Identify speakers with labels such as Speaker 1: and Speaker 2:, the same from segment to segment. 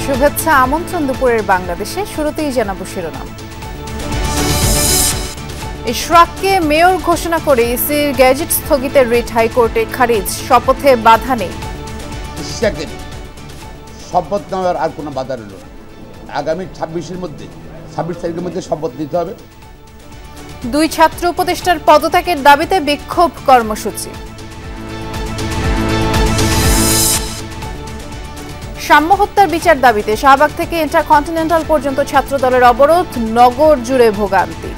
Speaker 1: শুভেচ্ছা আমন্ত্রণ দুপুরের বাংলাদেশে। শুরুতেই জানাবো শিরোনাম। ইশরাককে মেয়র ঘোষণা করে ইসির গ্যাজেট স্থগিতের রিট হাইকোর্টে খারিজ, শপথে বাধা নেই।
Speaker 2: ইশরাকের শপথ নেওয়ার আর কোনো বাধা রইল না। আগামী 26 তারিখের মধ্যে শপথ নিতে হবে।
Speaker 1: দুই ছাত্র উপদেষ্টার পদত্যাগের দাবিতে বিক্ষোভ কর্মসূচি। সাম্য হত্যার বিচার দাবিতে শাহবাগ থেকে ইন্টারকন্টিনেন্টাল পর্যন্ত ছাত্র দলের অবরোধ, নগর জুড়ে ভোগান্তি।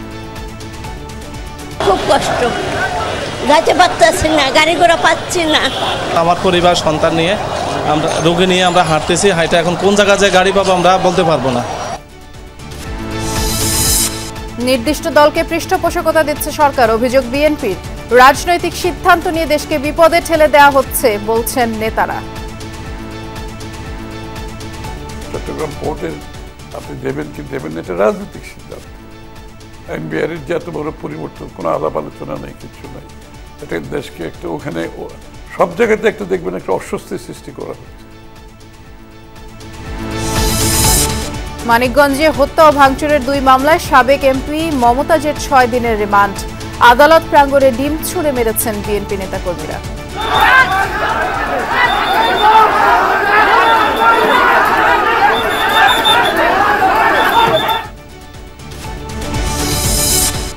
Speaker 3: খুব কষ্ট, যাইতে পারতেছি না, গাড়ি ঘোড়া পাচ্ছি না।
Speaker 4: আমার পরিবার সন্তান নিয়ে আমরা রোগী নিয়ে আমরা হাঁটতেছি, হাইটা এখন কোন জায়গায় যে গাড়ি পাবো আমরা বলতে পারবো না।
Speaker 1: নির্দিষ্ট দলকে পৃষ্ঠপোষকতা দিচ্ছে সরকার, অভিযোগ বিএনপির। রাজনৈতিক সিদ্ধান্ত নিয়ে দেশকে বিপদে ঠেলে দেওয়া হচ্ছে বলছেন নেতারা।
Speaker 5: চট্টগ্রাম পোর্টের আপনি দেবেন কি দেবেন এটা রাজনৈতিক সিদ্ধান্ত। এনবিআর এর যে এত বড় পরিবর্তন, কোনো আলাপ আলোচনা নেই, কিছু নাই। এটা দেশকে একটা ওখানে সব জায়গাতে একটা দেখবেন একটা অস্বস্তির সৃষ্টি করা হচ্ছে।
Speaker 1: মানিকগঞ্জে হত্যা ও ভাঙচুরের দুই মামলায় সাবেক এমপি মমতাজের 6 দিনের রিমান্ড। আদালত প্রাঙ্গণে ডিম ছুঁড়ে মেরেছেন বিএনপি নেতাকর্মীরা।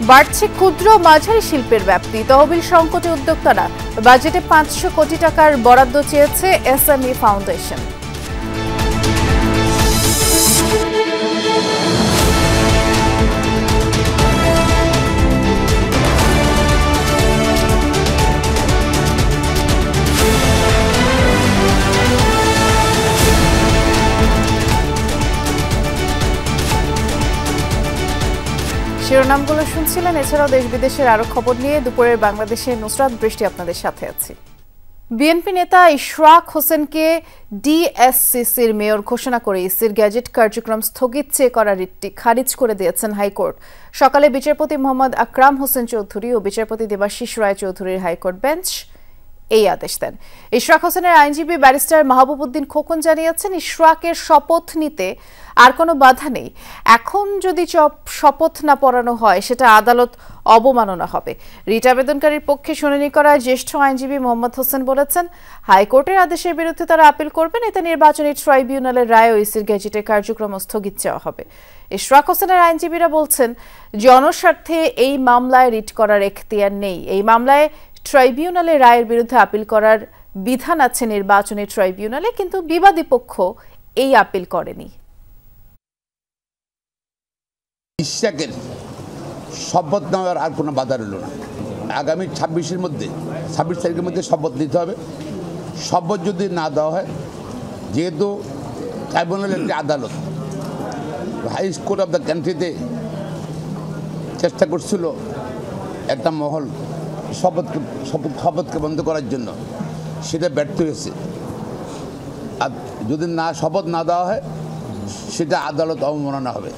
Speaker 1: বাড়ছে ক্ষুদ্র মাঝারি শিল্পের ব্যাপ্তি, তহবিল সংকটে উদ্যোক্তারা। বাজেটে 500 কোটি টাকার বরাদ্দ চেয়েছে এসএমই ফাউন্ডেশন। শিরোনামগুলো শুনছিলেন। এছাড়াও দেশ বিদেশের আরো খবর নিয়ে দুপুরের বাংলাদেশে নুসরাত বৃষ্টি আপনাদের সাথে আছি। বিএনপি নেতা ইশরাক হোসেনকে ডিএসসিসির মেয়র ঘোষণা করে ইসির গ্যাজেট কার্যক্রম স্থগিত চেয়ে করা রিটটি খারিজ করে দিয়েছেন হাইকোর্ট। সকালে বিচারপতি মোহাম্মদ আকরাম হোসেন চৌধুরী ও বিচারপতি দেবাশিস রায় চৌধুরীর হাইকোর্ট বেঞ্চ এই আদেশ দেন। ইশরাক হোসেনের আইনজীবী ব্যারিস্টার মাহবুব উদ্দিন খোকন জানিয়েছেন, ইশরাকের শপথ নিতে আর কোনো বাধা নেই। এখন যদি শপথ না পড়ানো হয় সেটা আদালত অবমাননা হবে। রিট আবেদনকারীর পক্ষে শুনানি করা জ্যেষ্ঠ আইনজীবী মোহাম্মদ হোসেন বলেছেন, হাইকোর্টের আদেশের বিরুদ্ধে তারা আপিল করবেন, এতে নির্বাচনী ট্রাইব্যুনালের রায় ও ইসির গ্যাজেটের কার্যক্রম স্থগিত চাওয়া হবে। ইশরাক হোসেনের আইনজীবীরা বলছেন, জনস্বার্থে এই মামলায় রিট করার এখতিয়ার নেই। এই মামলায় ট্রাইব্যুনালের রায়ের বিরুদ্ধে আপিল করার বিধান আছে নির্বাচনী ট্রাইব্যুনালে, কিন্তু বিবাদী পক্ষ এই আপিল করেনি।
Speaker 2: ইশরাকের শপথ নেওয়ার আর কোনো বাধা রইল না। আগামী 26 তারিখের মধ্যে শপথ নিতে হবে। শপথ যদি না দেওয়া হয়, যেহেতু ট্রাইব্যুনাল একটি আদালত, হাই কোর্ট অফ দ্য কান্ট্রিতে চেষ্টা করছিল একটা মহল শপথকে বন্ধ করার জন্য, সেটা ব্যর্থ হয়েছে। আর যদি শপথ না দেওয়া হয় সেটা আদালত অবমাননা হবে।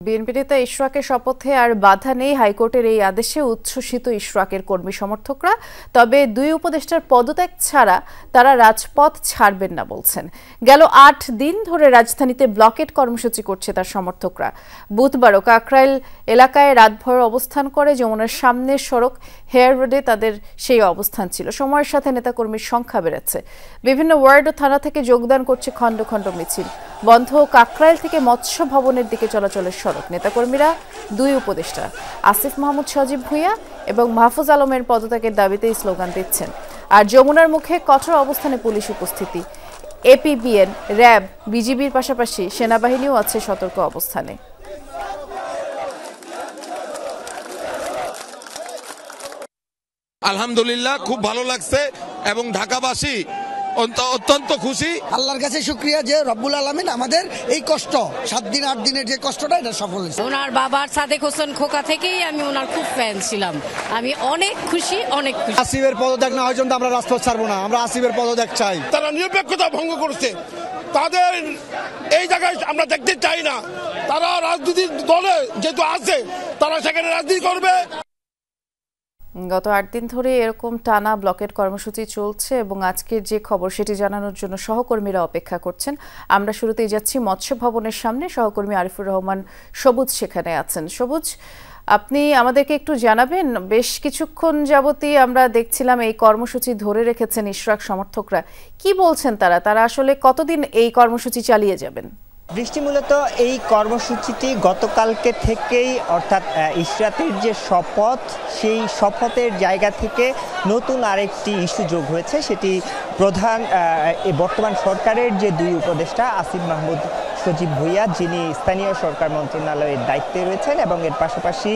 Speaker 1: বিএনপি নেতা ইশরাকের শপথে আর বাধা নেই, হাইকোর্টের এই আদেশে উচ্ছ্বসিত ইশরাকের কর্মী সমর্থকরা। তবে দুই উপদেষ্টার পদত্যাগ ছাড়া তারা রাজপথ ছাড়বেন না বলছেন। গেল 8 দিন ধরে রাজধানীতে ব্লকেট কর্মসূচি করছে তার সমর্থকরা। বুধবারও কাকরাইল এলাকায় রাতভর অবস্থান করে যমুনার সামনের সড়ক হেয়ার রোডে তাদের সেই অবস্থান ছিল। সময়ের সাথে নেতাকর্মীর সংখ্যা বেড়েছে। বিভিন্ন ওয়ার্ড ও থানা থেকে যোগদান করছে খণ্ড খণ্ড মিছিল। বন্ধ কাকরাইল থেকে মৎস্য ভবনের দিকে চলাচলের সড়ক। নেতাকর্মীরা দুই উপদেষ্টা আসিফ মাহমুদ সজীব ভুঁইয়া এবং মাহফুজ আলমের পদত্যাগের দাবিতে স্লোগান দিচ্ছেন। আর যমুনার মুখে কঠোর অবস্থানে পুলিশ উপস্থিতি। এপিবিএন, র্যাব, বিজিবির পাশাপাশি সেনাবাহিনীও আছে সতর্ক অবস্থানে।
Speaker 6: আলহামদুলিল্লাহ, খুব ভালো লাগছে এবং ঢাকাবাসী অত্যন্ত খুশি।
Speaker 7: আল্লাহর কাছে শুকরিয়া যে রব্বুল আলামিন আমাদের এই কষ্ট 7 দিন 8 দিনের যে কষ্টটা এটা সফল হয়েছে।
Speaker 8: ওনার বাবার সাদেক হোসেন খোকা থেকেই আমি ওনার খুব ফ্যান ছিলাম। আমি অনেক খুশি, অনেক খুশি।
Speaker 7: আসিফের পদত্যাগ না হয় আমরা রাজপথ ছাড়বো না, আমরা আসিফের পদত্যাগ চাই।
Speaker 6: তারা নিরপেক্ষতা ভঙ্গ করছে, তাদের এই জায়গায় আমরা দেখতে চাই না। তারা রাজনীতির দলে যেহেতু আছে, তারা সেখানে রাজনীতি করবে।
Speaker 1: গত 8 দিন ধরে এরকম টানা ব্লকেট কর্মসূচি চলছে এবং আজকের যে খবর সেটি জানানোর জন্য সহকর্মীরা অপেক্ষা করছেন। আমরা শুরুতেই যাচ্ছি মৎস্য ভবনের সামনে, সহকর্মী আরিফুর রহমান সবুজ সেখানে আছেন। সবুজ, আপনি আমাদেরকে একটু জানাবেন, বেশ কিছুক্ষণ যাবতই আমরা দেখছিলাম এই কর্মসূচি ধরে রেখেছেন ইশরাক সমর্থকরা, কি বলছেন তারা আসলে কতদিন এই কর্মসূচি চালিয়ে যাবেন?
Speaker 9: বৃষ্টি, মূলত এই কর্মসূচিটি গতকালকে থেকেই, অর্থাৎ ইশরাতের যে শপথ, সেই শপথের জায়গা থেকে নতুন আরেকটি ইস্যু যোগ হয়েছে। সেটি প্রধান বর্তমান সরকারের যে দুই উপদেষ্টা আসিফ মাহমুদ সজীব ভুইয়া, যিনি স্থানীয় সরকার মন্ত্রণালয়ের দায়িত্বে রয়েছেন, এবং এর পাশাপাশি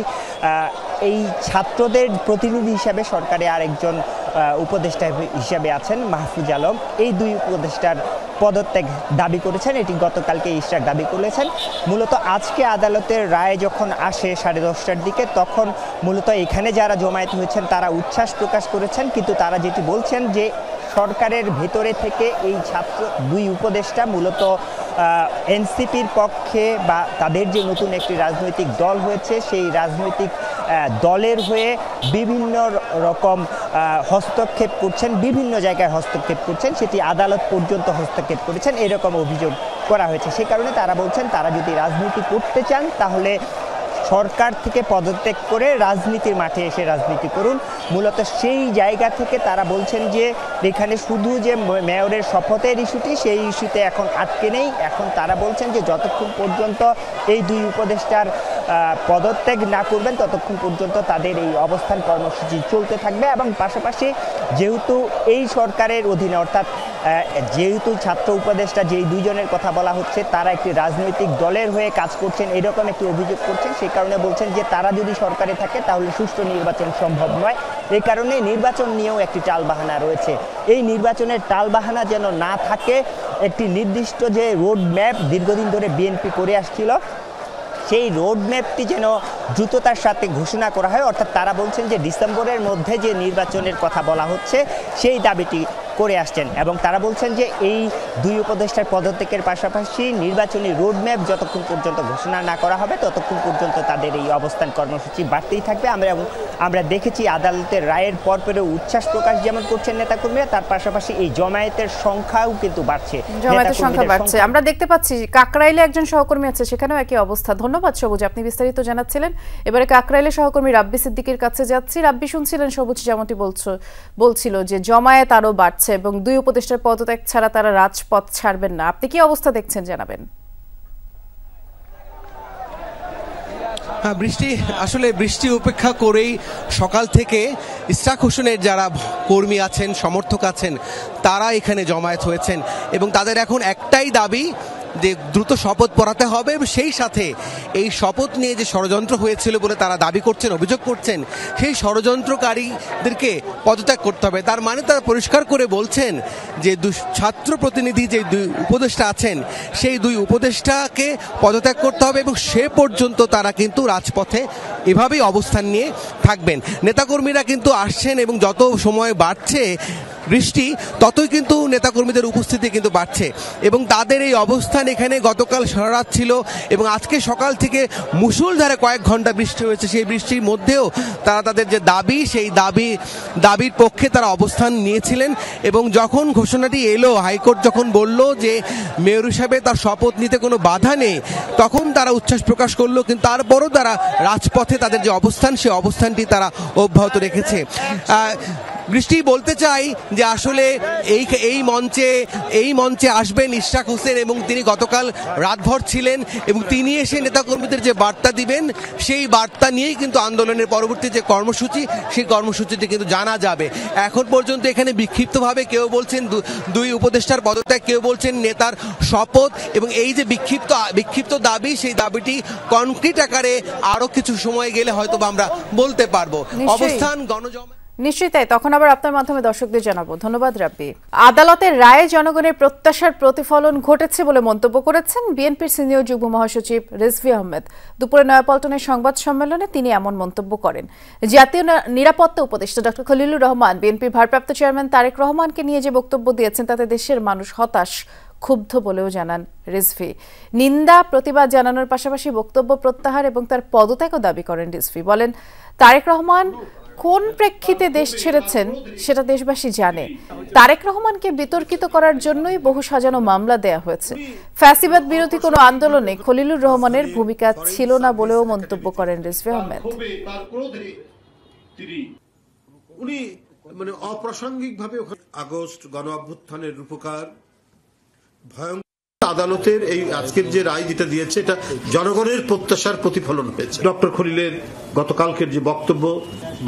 Speaker 9: এই ছাত্রদের প্রতিনিধি হিসাবে সরকারে আরেকজন উপদেষ্টা হিসাবে আছেন মাহফুজ আলম। এই দুই উপদেষ্টার পদত্যাগ দাবি করেছেন। এটি গতকালকে ইশরাক দাবি করেছেন। মূলত আজকে আদালতের রায় যখন আসে 10:30টার দিকে, তখন মূলত এখানে যারা জমায়েত হয়েছেন তারা উচ্ছ্বাস প্রকাশ করেছেন, কিন্তু তারা যেটি বলছেন যে সরকারের ভেতরে থেকে এই ছাত্র দুই উপদেষ্টা মূলত এনসিপির পক্ষে বা তাদের যে নতুন একটি রাজনৈতিক দল হয়েছে সেই রাজনৈতিক দলের হয়ে বিভিন্ন রকম হস্তক্ষেপ করছেন, বিভিন্ন জায়গায় হস্তক্ষেপ করছেন, সেটি আদালত পর্যন্ত হস্তক্ষেপ করেছেন, এরকম অভিযোগ করা হয়েছে। সে কারণে তারা বলছেন তারা যদি রাজনীতি করতে চান তাহলে সরকার থেকে পদত্যাগ করে রাজনীতির মাঠে এসে রাজনীতি করুন। মূলত সেই জায়গা থেকে তারা বলছেন যে এখানে শুধু যে মেয়রের শপথের ইস্যুটি, সেই ইস্যুতে এখন আটকে নেই। এখন তারা বলছেন যে যতক্ষণ পর্যন্ত এই দুই উপদেষ্টার পদত্যাগ না করবেন ততক্ষণ পর্যন্ত তাদের এই অবস্থান কর্মসূচি চলতে থাকবে। এবং পাশাপাশি যেহেতু এই সরকারের অধীনে, অর্থাৎ যেহেতু ছাত্র উপদেষ্টা যেই দুইজনের কথা বলা হচ্ছে তারা একটি রাজনৈতিক দলের হয়ে কাজ করছেন, এরকম একটি অভিযোগ করছেন, সেই কারণে বলছেন যে তারা যদি সরকারে থাকে তাহলে সুষ্ঠু নির্বাচন সম্ভব নয়। এই কারণে নির্বাচন নিয়েও একটি টালবাহানা রয়েছে। এই নির্বাচনের টালবাহানা যেন না থাকে, একটি নির্দিষ্ট যে রোড ম্যাপ দীর্ঘদিন ধরে বিএনপি করে আসছিল, সেই রোডম্যাপটি যেন দ্রুততার সাথে ঘোষণা করা হয়। অর্থাৎ তারা বলছেন যে ডিসেম্বরের মধ্যে যে নির্বাচনের কথা বলা হচ্ছে সেই দাবিটি করে আসছেন, এবং তারা বলছেন যে এই দুই উপদেষ্টার পদত্যাগের পাশাপাশি নির্বাচনী রোডম্যাপ যতক্ষণ পর্যন্ত ঘোষণা না করা হবে ততক্ষণ পর্যন্ত তাদের এই অবস্থান কর্মসূচি বাড়তেই থাকবে। আমরা দেখেছি আদালতের রায়ের পরপরও উচ্ছ্বাস প্রকাশ যেমন করছেন নেতাকর্মীরা, তার পাশাপাশি এই জমায়েতের সংখ্যাও কিন্তু বাড়ছে,
Speaker 1: জমায়েতের সংখ্যা বাড়ছে। আমরা দেখতে পাচ্ছি কাকরাইলে একজন সহকর্মী আছে, সেখানেও একই অবস্থা। ধন্যবাদ সবুজ, আপনি বিস্তারিত জানাচ্ছিলেন। এবারে কাকরাইলে সহকর্মী রাব্বি সিদ্দিকের কাছে যাচ্ছি। রাব্বি, শুনছিলেন সবুজ যেমনটি বলছিল যে জমায়েত আরো বাড়ছে এবং দুই উপদেষ্টার পদত্যাগ ছাড়া তারা রাজপথ ছাড়বেন না। আপনি কি অবস্থা দেখছেন জানাবেন।
Speaker 10: হ্যাঁ আসলে বৃষ্টি উপেক্ষা করেই সকাল থেকে ইশরাক হোসেনের যারা কর্মী আছেন, সমর্থক আছেন, তারা এখানে জমায়েত হয়েছেন এবং তাদের এখন একটাই দাবি যে দ্রুত শপথ পড়াতে হবে। সেই সাথে এই শপথ নিয়ে যে ষড়যন্ত্র হয়েছিল বলে তারা দাবি করছেন, অভিযোগ করছেন, সেই ষড়যন্ত্রকারীদেরকে পদত্যাগ করতে হবে। তার মানে তারা পরিষ্কার করে বলছেন যে ছাত্র প্রতিনিধি যে দুই উপদেষ্টা আছেন সেই দুই উপদেষ্টাকে পদত্যাগ করতে হবে এবং সে পর্যন্ত তারা কিন্তু রাজপথে এভাবেই অবস্থান নিয়ে থাকবেন। নেতাকর্মীরা কিন্তু আসছেন এবং যত সময় বাড়ছে বৃষ্টি ততই কিন্তু নেতাকর্মীদের উপস্থিতি কিন্তু বাড়ছে এবং তাদের এই অবস্থান এখানে গতকাল সারা রাত ছিল এবং আজকে সকাল থেকে মুষলধারে কয়েক ঘন্টা বৃষ্টি হয়েছে। সেই বৃষ্টির মধ্যেও তারা তাদের যে দাবি, সেই দাবির পক্ষে তারা অবস্থান নিয়েছিলেন এবং যখন ঘোষণাটি এলো, হাইকোর্ট যখন বলল যে মেয়র হিসাবে তার শপথ নিতে কোনো বাধা নেই, তখন তারা উচ্ছ্বাস প্রকাশ করলো। কিন্তু তারপরও তারা রাজপথে তাদের যে অবস্থান, সেই অবস্থানটি তারা অব্যাহত রেখেছে। বৃষ্টি, বলতে চাই যে আসলে এই মঞ্চে আসবেন ইশরাক হোসেন এবং তিনি গতকাল রাতভর ছিলেন এবং তিনি এসে নেতাকর্মীদের যে বার্তা দিবেন সেই বার্তা নিয়েই কিন্তু আন্দোলনের পরবর্তী যে কর্মসূচি, সেই কর্মসূচিটি কিন্তু জানা যাবে। এখন পর্যন্ত এখানে বিক্ষিপ্তভাবে কেউ বলছেন দুই উপদেষ্টার পদত্যাগ, কেউ বলছেন নেতার শপথ এবং এই যে বিক্ষিপ্ত দাবি, সেই দাবিটি কনক্রিট আকারে আরো কিছু সময় গেলে হয়তো আমরা বলতে পারবো। অবস্থান গণজমা
Speaker 1: নিশ্চয়ই তাই, তখন আবার আপনার মাধ্যমে দর্শকদের জানাবো। ধন্যবাদ রাব্বি। আদালতের রায়ে জনগণের প্রত্যাশার প্রতিফলন ঘটেছে বলে মন্তব্য করেছেন বিএনপির সিনিয়র যুগ্ম মহাসচিব রিজভী আহমেদ। দুপুরে নয়াপল্টনের সংবাদ সম্মেলনে তিনি এমন মন্তব্য করেন। জাতীয় নিরাপত্তা উপদেষ্টা ডক্টর খলিলুর রহমান বিএনপির ভারপ্রাপ্ত চেয়ারম্যান তারেক রহমানকে নিয়ে যে বক্তব্য দিয়েছেন তাতে দেশের মানুষ হতাশ, ক্ষুব্ধ বলেও জানান রিজভী। নিন্দা প্রতিবাদ জানানোর পাশাপাশি বক্তব্য প্রত্যাহার এবং তার পদত্যাগও দাবি করেন রিজভী। বলেন, তারেক রহমান কোন প্রেক্ষিতে দেশ ছেড়েছেন সেটা দেশবাসী জানে। তারেক রহমানকে বিতর্কিত করার জন্যই বহু সাজানো মামলা দেয়া হয়েছে। ফ্যাসিবাদ বিরোধী কোনো আন্দোলনে খলিলুর রহমানের ভূমিকা ছিল না বলেও মন্তব্য করেন রিজভী আহমেদ।
Speaker 11: উনি মানে অপ্রাসঙ্গিকভাবে আগস্ট গণ অভ্যুত্থানের রূপকার ভয়ঙ্কর আদালতের এই আজকের যে রায় যেটা দিয়েছে এটা জনগণের প্রত্যাশার প্রতিফলন হয়েছে। ডক্টর খলিলের গতকালকের যে বক্তব্য,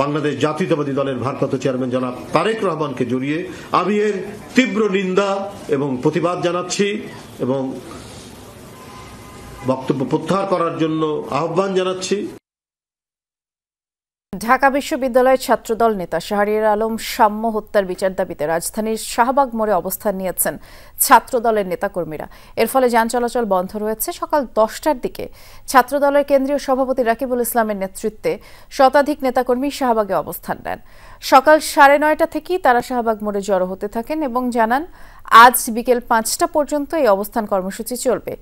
Speaker 11: বাংলাদেশ জাতীয়তাবাদী দলের ভারপ্রাপ্ত চেয়ারম্যান জনাব তারেক রহমানকে জড়িয়ে আমি এর তীব্র নিন্দা এবং প্রতিবাদ জানাচ্ছি এবং বক্তব্য প্রত্যাহার করার জন্য আহ্বান জানাচ্ছি।
Speaker 1: ঢাকা বিশ্ববিদ্যালয়ের ছাত্রদল নেতা শাহরিয়ার আলম সাম্য হত্যার বিচার দাবিতে রাজধানীর শাহবাগ মোড়ে অবস্থান নিয়েছেন ছাত্রদলের নেতাকর্মীরা। এর ফলে যান চলাচল বন্ধ রয়েছে। সকাল 10টার দিকে ছাত্রদলের কেন্দ্রীয় সভাপতি রাকিবুল ইসলামের নেতৃত্বে শতাধিক নেতাকর্মী শাহবাগে অবস্থান নেন। সকাল 9:30 থেকেই তারা শাহবাগ মোড়ে জড়ো হতে থাকেন এবং জানান আজ বিকেল 5টা পর্যন্ত এই অবস্থান কর্মসূচি চলবে।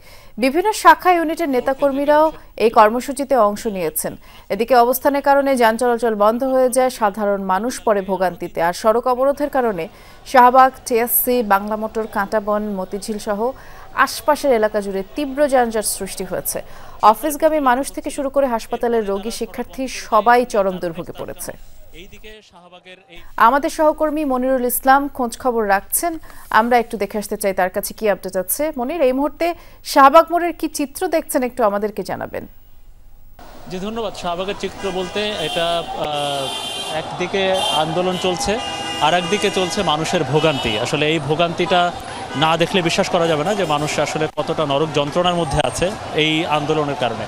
Speaker 1: বিভিন্ন শাখা ইউনিটের নেতাকর্মীরাও এই কর্মসূচিতে অংশ নিয়েছেন। এদিকে অবস্থানের কারণে যান চলাচল বন্ধ হয়ে যায়, সাধারণ মানুষ পড়ে ভোগান্তিতে। আর সড়ক অবরোধের কারণে শাহবাগ, টিএসসি, বাংলা মোটর, কাঁটাবন, মতিঝিল সহ আশপাশের এলাকা জুড়ে তীব্র যানজট সৃষ্টি হয়েছে। অফিসগামী মানুষ থেকে শুরু করে হাসপাতালের রোগী, শিক্ষার্থী সবাই চরম দুর্ভোগে পড়েছে। আমাদের সহকর্মী মনিরুল ইসলাম খোঁজ খবর রাখছেন, আমরা একটু দেখে আসতে চাই তার কাছে কি আপডেট আছে। মনির, এই মুহূর্তে শাহবাগ মোড়ের কি চিত্র দেখছেন একটু আমাদেরকে জানাবেন।
Speaker 12: জি ধন্যবাদ। শাহবাগের চিত্র বলতে এটা একদিকে আন্দোলন চলছে আর একদিকে চলছে মানুষের ভোগান্তি। আসলে এই ভোগান্তিটা না দেখলে বিশ্বাস করা যাবে না যে মানুষ আসলে কতটা নরক যন্ত্রণার মধ্যে আছে এই আন্দোলনের কারণে।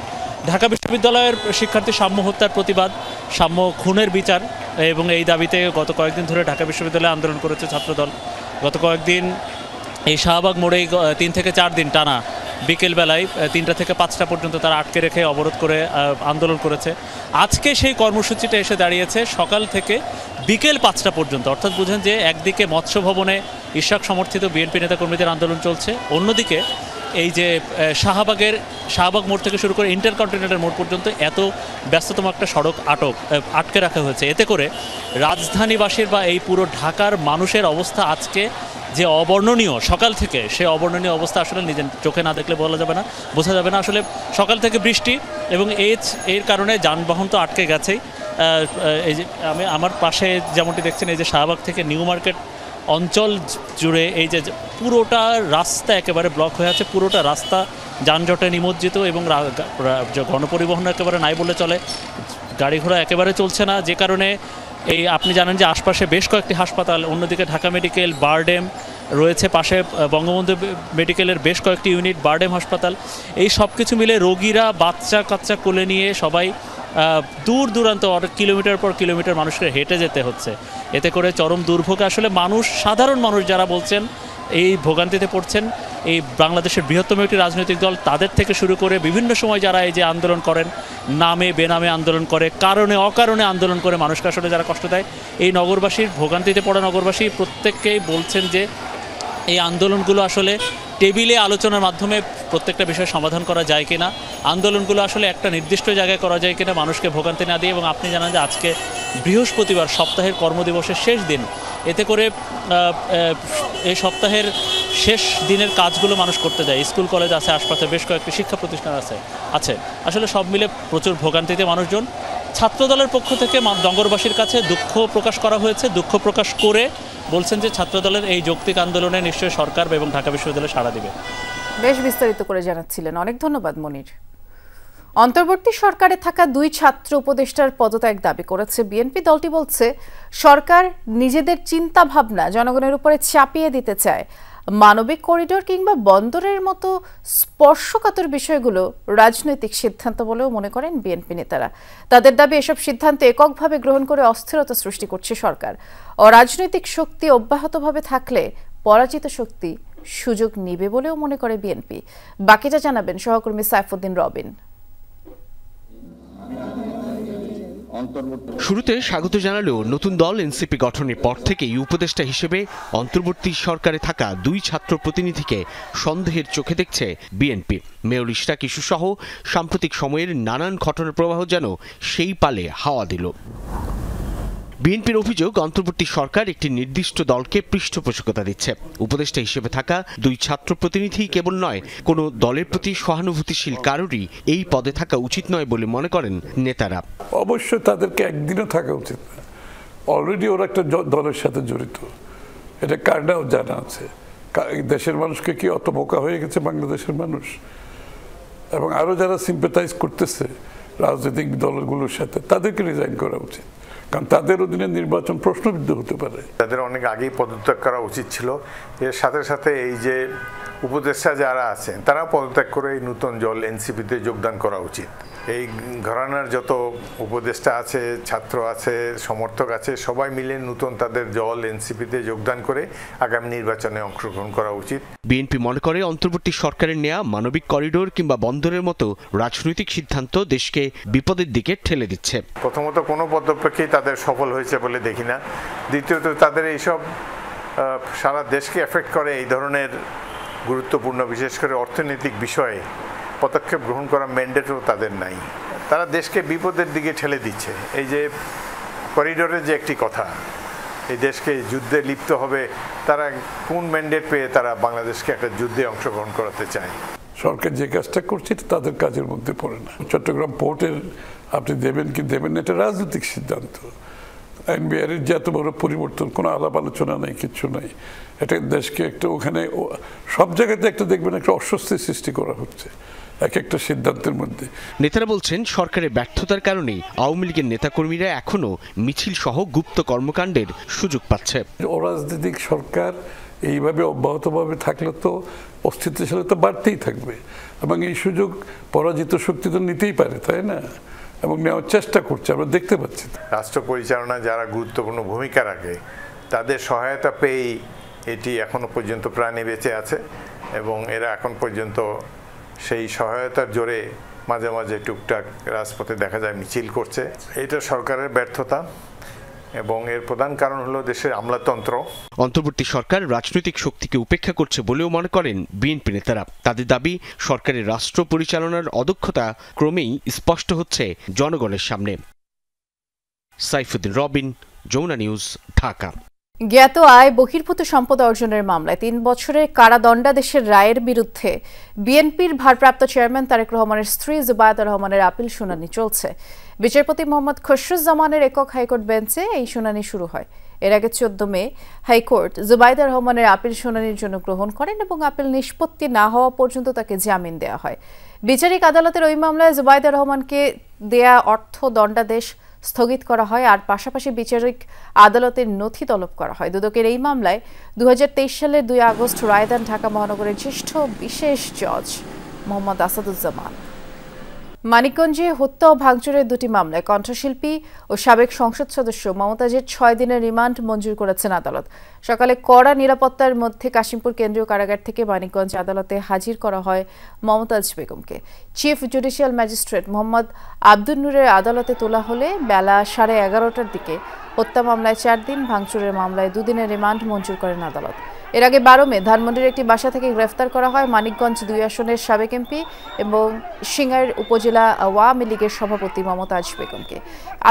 Speaker 12: ঢাকা বিশ্ববিদ্যালয়ের শিক্ষার্থী সাম্য হত্যার প্রতিবাদ, সাম্য খুনের বিচার এবং এই দাবিতে গত কয়েকদিন ধরে ঢাকা বিশ্ববিদ্যালয়ে আন্দোলন করেছে ছাত্রদল। গত কয়েকদিন এই শাহবাগ মোড়েই 3 থেকে 4 দিন টানা বিকেলবেলায় 3টা থেকে 5টা পর্যন্ত তারা আটকে রেখে অবরোধ করে আন্দোলন করেছে। আজকে সেই কর্মসূচিটা এসে দাঁড়িয়েছে সকাল থেকে বিকেল 5টা পর্যন্ত। অর্থাৎ বুঝেন যে একদিকে মৎস্য ভবনে ইশাক সমর্থিত বিএনপি নেতাকর্মীদের আন্দোলন চলছে, অন্যদিকে এই যে শাহবাগ মোড় থেকে শুরু করে ইন্টারকন্টিনেন্টাল মোড় পর্যন্ত এত ব্যস্ততম একটা সড়ক আটকে রাখা হয়েছে। এতে করে রাজধানীবাসীর বা এই পুরো ঢাকার মানুষের অবস্থা আজকে যে অবর্ণনীয়, সকাল থেকে সে অবর্ণনীয় অবস্থা আসলে নিজের চোখে না দেখলে বোঝা যাবে না। আসলে সকাল থেকে বৃষ্টি এবং এর কারণে যানবাহন তো আটকে গেছেই। এই যে আমার পাশে যেমনটি দেখছেন, এই যে শাহবাগ থেকে নিউ মার্কেট অঞ্চল জুড়ে এই যে পুরোটা রাস্তা একেবারে ব্লক হয়ে আছে, পুরোটা রাস্তা যানজটে নিমজ্জিত এবং গণপরিবহন একেবারে নাই বলে চলে, গাড়ি ঘোড়া একেবারে চলছে না। যে কারণে এই আপনি জানেন যে আশপাশে বেশ কয়েকটি হাসপাতাল, অন্যদিকে ঢাকা মেডিকেল, বারডেম রয়েছে, পাশে বঙ্গবন্ধু মেডিকেলের বেশ কয়েকটি ইউনিট, বারডেম হাসপাতাল, এই সব কিছু মিলে রোগীরা বাচ্চা কাচ্চা কোলে নিয়ে সবাই দূর দূরান্ত কিলোমিটার পর কিলোমিটার মানুষকে হেঁটে যেতে হচ্ছে। এতে করে চরম দুর্ভোগে আসলে সাধারণ মানুষ যারা বলছেন এই ভোগান্তিতে পড়ছেন, এই বাংলাদেশের বৃহত্তম একটি রাজনৈতিক দল তাদের থেকে শুরু করে বিভিন্ন সময় যারা এই যে আন্দোলন করেন, নামে বেনামে আন্দোলন করে, কারণে অকারণে আন্দোলন করে মানুষকে আসলে যারা কষ্ট দেয়, এই নগরবাসীর ভোগান্তিতে পড়া নগরবাসী প্রত্যেককেই বলছেন যে এই আন্দোলনগুলো আসলে টেবিলে আলোচনার মাধ্যমে প্রত্যেকটা বিষয় সমাধান করা যায় কিনা, আন্দোলনগুলো আসলে একটা নির্দিষ্ট জায়গায় করা যায় কিনা মানুষকে ভোগান্তি না দিয়ে। এবং আপনি জানেন যে আজকে বৃহস্পতিবার, সপ্তাহের কর্মদিবসের শেষ দিন। এতে করে এই সপ্তাহের শেষ দিনের কাজগুলো মানুষ করতে যায়। স্কুল কলেজ আছে, আশপাশে বেশ কয়েকটি শিক্ষা প্রতিষ্ঠান আছে। আসলে সব মিলে প্রচুর ভোগান্তিতে মানুষজন। ছাত্রদলের পক্ষ থেকে নগরবাসীর কাছে দুঃখ প্রকাশ করা হয়েছে। দুঃখ প্রকাশ করে বলছেন যে ছাত্রদলের এই যৌক্তিক আন্দোলনে নিশ্চয়ই সরকার এবং ঢাকা বিশ্ববিদ্যালয় সাড়া দিবে।
Speaker 1: বেশ বিস্তারিত করে জানাচ্ছিলেন, অনেক ধন্যবাদ মনির। অন্তর্বর্তী সরকারে থাকা 2 ছাত্র উপদেষ্টার পদত্যাগ দাবি করেছে বিএনপি। দলটি বলছে সরকার নিজেদের চিন্তা ভাবনা জনগণের উপরে চাপিয়ে দিতে চায়। মানবিক করিডোর কিংবা বন্দরের মতো স্পর্শকাতর বিষয়গুলো রাজনৈতিক সিদ্ধান্ত বলেও মনে করেন বিএনপি নেতারা। তাদের দাবি এসব সিদ্ধান্ত এককভাবে গ্রহণ করে অস্থিরতা সৃষ্টি করছে সরকার। অরাজনৈতিক শক্তি অব্যাহতভাবে থাকলে পরাজিত শক্তি সুযোগ নিবে বলেও মনে করে বিএনপি। বাকিটা জানাবেন সহকর্মী সাইফুদ্দিন রবিন।
Speaker 10: শুরুতে স্বাগত জানালেও নতুন দল এনসিপি গঠনের পর থেকেই উপদেষ্টা হিসেবে অন্তর্বর্তী সরকারে থাকা 2 ছাত্র প্রতিনিধিকে সন্দেহের চোখে দেখছে বিএনপি। মেয়র ইশরাক ইস্যু সহ সাম্প্রতিক সময়ের নানান ঘটনার প্রবাহ যেন সেই পালে হাওয়া দিল। বিএনপির অভিযোগ, অন্তর্বর্তী সরকার একটি নির্দিষ্ট দলকে পৃষ্ঠপোষকতা দিচ্ছে। উপদেষ্টা হিসেবে থাকা 2 ছাত্র প্রতিনিধি কেবল নয়, কোনো দলের প্রতি সহানুভূতিশীল কারোরই এই পদে থাকা উচিত নয় বলে মনে করেন নেতারা।
Speaker 5: অবশ্যই তাদেরকে একদিনও থাকা উচিত না। অলরেডি ওরা একটা দলের সাথে জড়িত, এটা কারণেও জানা আছে। দেশের মানুষকে কি অত বোকা হয়ে গেছে বাংলাদেশের মানুষ? এবং আরো যারা সিম্পাথাইজ করতেছে রাজনৈতিক দলগুলোর সাথে, তাদেরকে রিজাইন করা উচিত, কারণ তাদের অধীনে নির্বাচন প্রশ্নবিদ্ধ হতে পারে।
Speaker 13: তাদের অনেক আগেই পদত্যাগ করা উচিত ছিল। এর সাথে সাথে এই যে উপদেষ্টা যারা আছেন তারা পদত্যাগ করে এই নতুন দল এনসিপিতে যোগদান করা উচিত। এই ঘরানার যত উপদেষ্টা আছে, ছাত্র আছে, সমর্থক আছে, সবাই মিলে নতুন তাদের দল এনসিপিতে যোগদান করে আগামী নির্বাচনে অংশগ্রহণ করা উচিত।
Speaker 10: বিএনপি মনে করে অন্তর্বর্তী সরকারের নেয়া মানবিক করিডোর কিংবা বন্দরের মতো রাজনৈতিক সিদ্ধান্ত দেশকে বিপদের দিকে ঠেলে দিচ্ছে।
Speaker 13: প্রথমত কোনো পদক্ষেপই তাদের সফল হয়েছে বলে দেখি না। দ্বিতীয়ত তাদের এইসব সারা দেশকে এফেক্ট করে এই ধরনের গুরুত্বপূর্ণ, বিশেষ করে অর্থনৈতিক বিষয়ে পদক্ষেপ গ্রহণ করার ম্যান্ডেটও তাদের নাই। তারা দেশকে বিপদের দিকে ঠেলে দিচ্ছে। এই যে করিডোরের যে একটি কথা, এই দেশকে যুদ্ধে লিপ্ত হবে, তারা কোন ম্যান্ডেট পেয়ে তারা বাংলাদেশকে একটা যুদ্ধে অংশগ্রহণ করাতে চায়?
Speaker 5: সরকার যে কাজটা করছে তাদের কাজের মধ্যে পড়ে না। চট্টগ্রাম পোর্টের আপনি দেবেন কি দেবেন না, এটা রাজনৈতিক সিদ্ধান্ত। এনবিআর এর যে এত বড় পরিবর্তন, কোনো আলাপ আলোচনা নাই, কিচ্ছু নাই। এটা দেশকে একটা ওখানে সব জায়গাতে একটা দেখবেন একটা অস্বস্তি সৃষ্টি করা হচ্ছে এক একটা সিদ্ধান্তের মধ্যে।
Speaker 10: নেতারা বলছেন, সরকারের ব্যর্থতার কারণেই আওয়ামী লীগের নেতাকর্মীরা এখনো মিছিল সহ গুপ্ত কর্মকাণ্ডের সুযোগ পাচ্ছে।
Speaker 5: অরাজনৈতিক সরকার এইভাবে অব্যাহতভাবে থাকলে তো অস্থিতিশীলতা বাড়তেই থাকবে, এবং এই সুযোগ পরাজিত শক্তি তো নিতেই পারে, তাই না? এবং নেওয়ার চেষ্টা করছে, আমরা দেখতে পাচ্ছি।
Speaker 13: রাষ্ট্র পরিচালনায় যারা গুরুত্বপূর্ণ ভূমিকা রাখে তাদের সহায়তা পেয়েই এটি এখনো পর্যন্ত প্রাণে বেঁচে আছে, এবং এরা এখন পর্যন্ত সেই সহায়তার জোরে মাঝে মাঝে টুকটাক রাজপথে দেখা যায় মিছিল করছে। এটা সরকারের ব্যর্থতা, এবং এর প্রধান কারণ হলো দেশের আমলাতন্ত্র।
Speaker 10: অন্তর্বর্তী সরকার রাজনৈতিক শক্তিকে উপেক্ষা করছে বলেও মনে করেন বিএনপি নেতারা। তাদের দাবি, সরকারের রাষ্ট্র পরিচালনার অদক্ষতা ক্রমেই স্পষ্ট হচ্ছে জনগণের সামনে। সাইফুদ্দিন রবিন, যমুনা নিউজ, ঢাকা।
Speaker 1: জ্ঞাত আয় বহির্ভূত সম্পদ অর্জনের মামলায় 3 বছরের কারাদণ্ডাদেশের রায়ের বিরুদ্ধে বিএনপির ভারপ্রাপ্ত চেয়ারম্যান তারেক রহমানের স্ত্রী জুবায়েদা রহমানের আপিল শুনানি চলছে। বিচারপতি মোহাম্মদ খসরুজ্জামানের একক হাইকোর্ট বেঞ্চে এই শুনানি শুরু হয়। এর আগে 14 মে হাইকোর্ট জুবায়েদা রহমানের আপিল শুনানির জন্য গ্রহণ করেন এবং আপিল নিষ্পত্তি না হওয়া পর্যন্ত তাকে জামিন দেওয়া হয়। বিচারিক আদালতের ওই মামলায় জুবায়েদা রহমানকে দেয়া অর্থ দণ্ডাদেশ স্থগিত করা হয়, আর পাশাপাশি বিচারিক আদালতের নথি তলব করা হয়। দুদকের এই মামলায় 2023 সালের 2 আগস্ট রায় দেন ঢাকা মহানগরের জ্যেষ্ঠ বিশেষ জজ মোহাম্মদ আসাদুজ্জামান। মানিকগঞ্জে হত্যা ও ভাঙচুরের 2টি মামলায় কণ্ঠশিল্পী ও সাবেক সংসদ সদস্য মমতাজের 6 দিনের রিমান্ড মঞ্জুর করেছেন আদালত। সকালে কড়া নিরাপত্তার মধ্যে কাশিমপুর কেন্দ্রীয় কারাগার থেকে মানিকগঞ্জ আদালতে হাজির করা হয় মমতাজ বেগমকে। Chief judicial magistrate Mohammad Abdul নূরের আদালতে তোলা হলে বেলা 11:30টার দিকে হত্যা মামলায় 4 দিন, ভাঙচুরের মামলায় 2 দিনের রিমান্ড মঞ্জুর করেন আদালত। এর আগে 12 মে ধানমন্ডির একটি বাসা থেকে গ্রেফতার করা হয় মানিকগঞ্জ 2 আসনের সাবেক এমপি এবং সিঙ্গাইর উপজেলা আওয়ামী লীগের সভাপতি মমতাজ বেগমকে।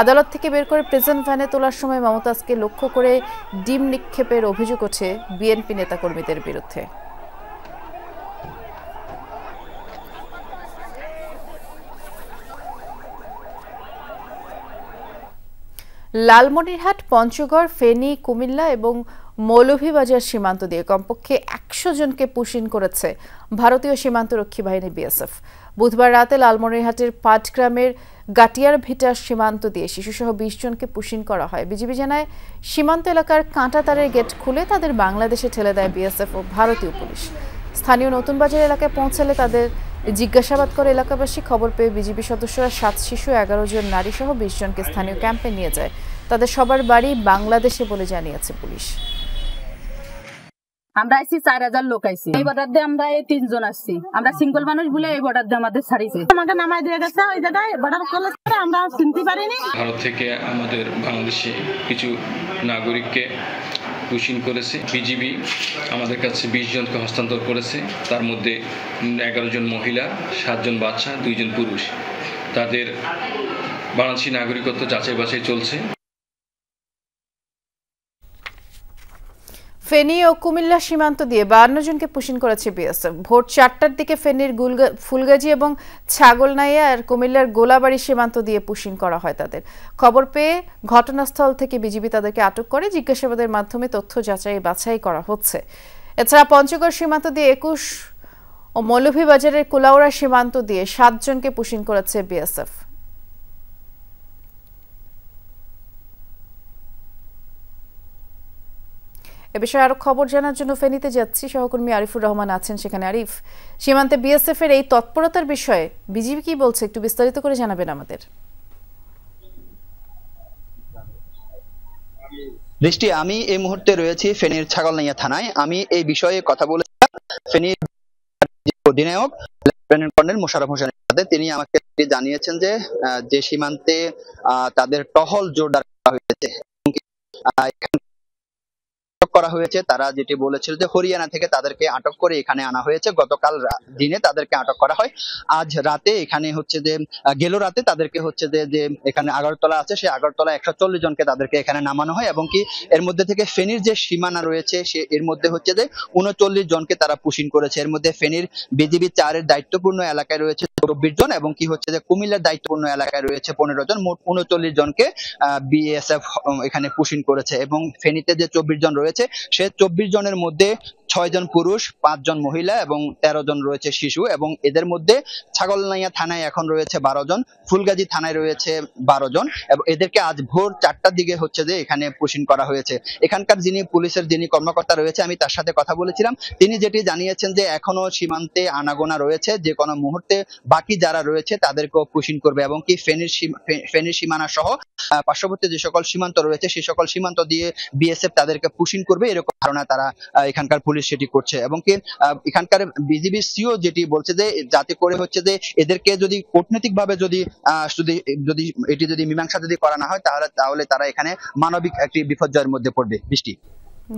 Speaker 1: আদালত থেকে বের করে প্রিজন ভ্যানে তোলার সময় মমতাজকে লক্ষ্য করে ডিম নিক্ষেপের অভিযোগ ওঠে বিএনপি নেতাকর্মীদের বিরুদ্ধে। লালমনিরহাট, পঞ্চগড়, ফেনী, কুমিল্লা এবং মৌলভীবাজার সীমান্ত দিয়ে কমপক্ষে 100 জনকে পুশিন করেছে ভারতীয় সীমান্তরক্ষী বাহিনী বিএসএফ। বুধবার রাতে লালমনিরহাটের পাটগ্রামের গাটিয়ার ভিটার সীমান্ত দিয়ে শিশুসহ 20 জনকে পুশিন করা হয়। বিজিবি জানায়, সীমান্ত এলাকার কাঁটাতারের গেট খুলে তাদের বাংলাদেশে ঠেলে দেয় বিএসএফ ও ভারতীয় পুলিশ। স্থানীয় নতুন বাজার এলাকায় পৌঁছালে তাদের জিজ্ঞাসাবাদ করে এলাকাবাসী। খবর পেয়ে বিজিবি সদস্যরা 7 শিশু, 11 জন নারী সহ 20 জনকে স্থানীয় ক্যাম্পে নিয়ে যায়। তাদের সবার বাড়ি বাংলাদেশে বলে জানিয়েছে পুলিশ।
Speaker 14: আমরা আইছি 4000 লোক আইছি। এই বর্ডার দিয়ে আমরা 3 জন আসছি। আমরা সিঙ্গেল মানুষ বলে এই বর্ডার দিয়ে আমাদের ছাড়িয়েছে। আমাকে নামাই দিয়ে গেছে ওই জায়গায় বর্ডার ক্রস করে, আমরা চিনতে পারিনি।
Speaker 15: ভারত থেকে আমাদের বাংলাদেশে কিছু নাগরিককে পুশিং করেছে। বিজিবি আমাদের কাছে 20 জনকে হস্তান্তর করেছে। তার মধ্যে 11 জন মহিলা, 7 জন বাচ্চা, 2 জন পুরুষ। তাদের বাংলাদেশি নাগরিকত্ব যাচাই বাছাই চলছে।
Speaker 1: ফেনী ও কুমিল্লা সীমান্ত দিয়ে 52 জনকে পুশিন করেছে বিএসএফ। ভোর 4টার দিকে ফেনীর ফুলগাজী এবং ছাগলনাইয়া আর কুমিল্লার গোলাবাড়ি সীমান্ত দিয়ে পুশিন করা হয় তাদের। খবর পেয়ে ঘটনাস্থল থেকে বিজিবি তাদেরকে আটক করে জিজ্ঞাসাবাদের মাধ্যমে তথ্য যাচাই বাছাই করা হচ্ছে। এছাড়া পঞ্চগড় সীমান্ত দিয়ে 21 ও মৌলভীবাজারের কুলাউড়া সীমান্ত দিয়ে 7 জনকে পুশিন করেছে বিএসএফ। এ বিষয়ে আরো খবর জানার জন্য ফেনীতে যাচ্ছি, সহকর্মী আরিফুর রহমান আছেন সেখানে। আরিফ, সীমান্তে বিএসএফ এর এই তৎপরতার বিষয়ে বিজিবি কি বলছে, একটু বিস্তারিত করে জানাবেন আমাদের।
Speaker 16: দৃষ্টি, আমি এই মুহূর্তে রয়েছি ফেনীর ছাগলনাইয়া থানায়। আমি এই বিষয়ে কথা বলেছিলাম ফেনীর অধিনায়ক লেফটেন্যান্ট কর্নেল মোশাররফ হোসেনের সাথে। তিনি আমাকে জানিয়েছেন যে সীমান্তে তাদের টহল জোরদার করা হয়েছে করা হয়েছে। তারা যেটি বলেছিল যে হরিয়ানা থেকে তাদেরকে আটক করে এখানে আনা হয়েছে। গতকাল দিনে তাদেরকে আটক করা হয়। আজ রাতে এখানে গেল রাতে তাদেরকে যে এখানে আগরতলা আছে, সেই আগরতলা 140 জনকে তাদেরকে এখানে নামানো হয় এবং কি এর মধ্যে থেকে ফেনীর যে সীমানা রয়েছে এর মধ্যে যে 39 জনকে তারা পুশিন করেছে। এর মধ্যে ফেনীর বিজিবি 4-এর দায়িত্বপূর্ণ এলাকায় রয়েছে 24 জন এবং কি যে কুমিল্লার দায়িত্বপূর্ণ এলাকায় রয়েছে 15 জন। মোট 39 জনকে বিএসএফ এখানে পুশিন করেছে এবং ফেনীতে যে 24 জন রয়েছে সে 24 জনের মধ্যে 6 জন পুরুষ, 5 জন মহিলা এবং 13 জন রয়েছে শিশু। এবং এদের মধ্যে ছাগলনাইয়া থানায় এখন রয়েছে 12 জন, ফুলগাজী থানায় রয়েছে 12 জন এবং এদেরকে আজ ভোর 4টার দিকে যে এখানে পুশিন করা হয়েছে। এখানকার পুলিশের যিনি কর্মকর্তা রয়েছে, আমি তার সাথে কথা বলেছিলাম। তিনি যেটি জানিয়েছেন যে এখনো সীমান্তে আনাগোনা রয়েছে, যে কোনো মুহূর্তে বাকি যারা রয়েছে তাদেরকেও পুশিন করবে এবং কি ফেনীর সীমানা সহ পার্শ্ববর্তী যে সকল সীমান্ত রয়েছে সেই সকল সীমান্ত দিয়ে বিএসএফ তাদেরকে পুশিন করবে, এরকম ধারণা তারা এখানকার পুলিশ সেটি করছে। এবং কি এখানকার বিজিবি সিও যেটি বলছে যে যাতে করে যে এদেরকে যদি কূটনৈতিক ভাবে যদি মীমাংসা করা না হয় তাহলে তারা এখানে মানবিক একটি বিপর্যয়ের মধ্যে পড়বে। বৃষ্টি,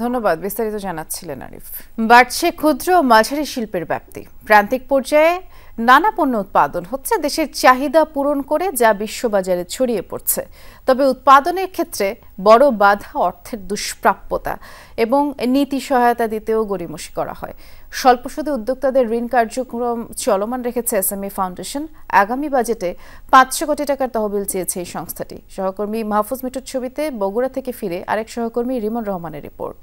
Speaker 1: ধন্যবাদ, বিস্তারিত জানাচ্ছিলেন আরিফ। বাড়ছে ক্ষুদ্র ও মাঝারি শিল্পের ব্যাপ্তি। প্রান্তিক পর্যায়ে নানা পণ্য উৎপাদন হচ্ছে দেশের চাহিদা পূরণ করে, যা বিশ্ববাজারে ছড়িয়ে পড়ছে। তবে উৎপাদনের ক্ষেত্রে বড় বাধা অর্থের দুষ্প্রাপ্যতা এবং নীতি সহায়তা দিতেও গড়িমসি করা হয়। স্বল্প সুদে উদ্যোক্তাদের ঋণ কার্যক্রম চলমান রেখেছে এসএমই ফাউন্ডেশন। আগামী বাজেটে 500 কোটি টাকার তহবিল চেয়েছে এই সংস্থাটি। সহকর্মী মাহফুজ মিঠুর ছবিতে বগুড়া থেকে ফিরে আরেক সহকর্মী রিমন রহমানের রিপোর্ট।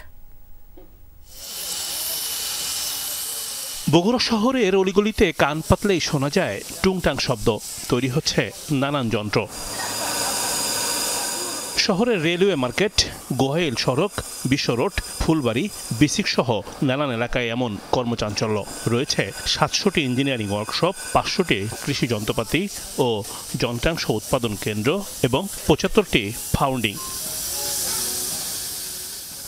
Speaker 17: বগুড়া শহরের অলিগলিতে কান পাতলেই শোনা যায় টুংটাং শব্দ। তৈরি হচ্ছে নানান যন্ত্র। শহরের রেলওয়ে মার্কেট, গোহাইল সড়ক, বিশ্ব রোড, ফুলবাড়ি, বিসিক সহ নানান এলাকায় এমন কর্মচাঞ্চল্য। রয়েছে 700টি ইঞ্জিনিয়ারিং ওয়ার্কশপ, 500টি কৃষি যন্ত্রপাতি ও যন্ত্রাংশ উৎপাদন কেন্দ্র এবং 75টি ফাউন্ডিং।